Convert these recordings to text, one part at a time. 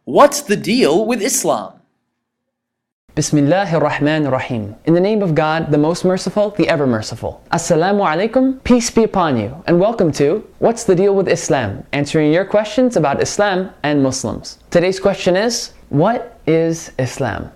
What's the deal with Islam? Bismillahir Rahmanir Rahim. In the name of God, the most merciful, the ever merciful. Assalamu alaikum, peace be upon you, and welcome to What's the Deal with Islam? Answering your questions about Islam and Muslims. Today's question is, what is Islam?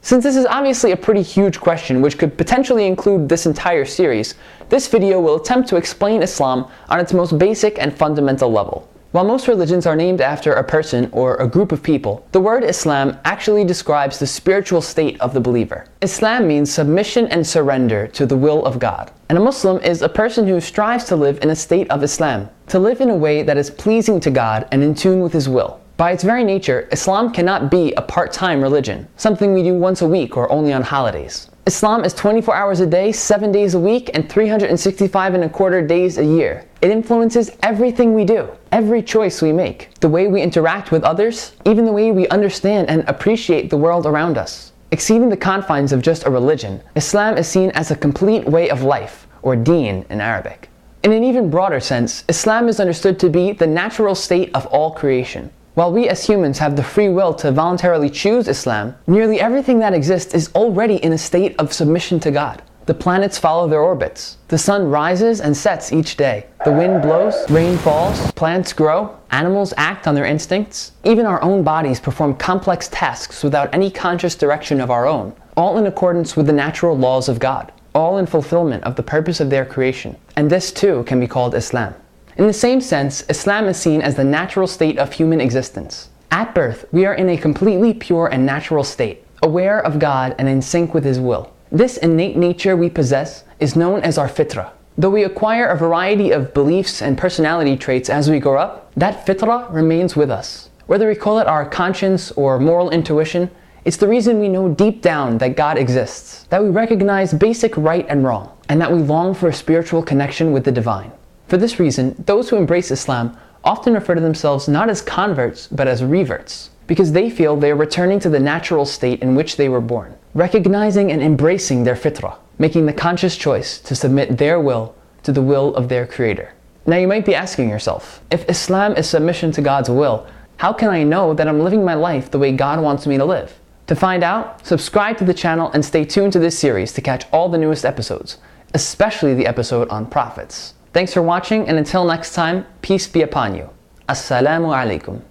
Since this is obviously a pretty huge question which could potentially include this entire series, this video will attempt to explain Islam on its most basic and fundamental level. While most religions are named after a person or a group of people, the word Islam actually describes the spiritual state of the believer. Islam means submission and surrender to the will of God. And a Muslim is a person who strives to live in a state of Islam, to live in a way that is pleasing to God and in tune with His will. By its very nature, Islam cannot be a part-time religion, something we do once a week or only on holidays. Islam is 24 hours a day, 7 days a week, and 365 days a year. It influences everything we do, every choice we make, the way we interact with others, even the way we understand and appreciate the world around us. Exceeding the confines of just a religion, Islam is seen as a complete way of life, or deen in Arabic. In an even broader sense, Islam is understood to be the natural state of all creation. While we as humans have the free will to voluntarily choose Islam, nearly everything that exists is already in a state of submission to God. The planets follow their orbits. The sun rises and sets each day. The wind blows, rain falls, plants grow, animals act on their instincts. Even our own bodies perform complex tasks without any conscious direction of our own, all in accordance with the natural laws of God, all in fulfillment of the purpose of their creation. And this too can be called Islam. In the same sense, Islam is seen as the natural state of human existence. At birth, we are in a completely pure and natural state, aware of God and in sync with His will. This innate nature we possess is known as our fitrah. Though we acquire a variety of beliefs and personality traits as we grow up, that fitrah remains with us. Whether we call it our conscience or moral intuition, it's the reason we know deep down that God exists, that we recognize basic right and wrong, and that we long for a spiritual connection with the divine. For this reason, those who embrace Islam often refer to themselves not as converts, but as reverts, because they feel they are returning to the natural state in which they were born, recognizing and embracing their fitrah, making the conscious choice to submit their will to the will of their Creator. Now you might be asking yourself, if Islam is submission to God's will, how can I know that I'm living my life the way God wants me to live? To find out, subscribe to the channel and stay tuned to this series to catch all the newest episodes, especially the episode on prophets. Thanks for watching, and until next time, peace be upon you. Assalamu alaikum.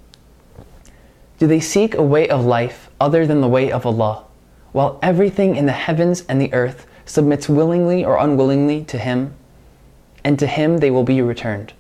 Do they seek a way of life other than the way of Allah, while everything in the heavens and the earth submits willingly or unwillingly to Him, and to Him they will be returned?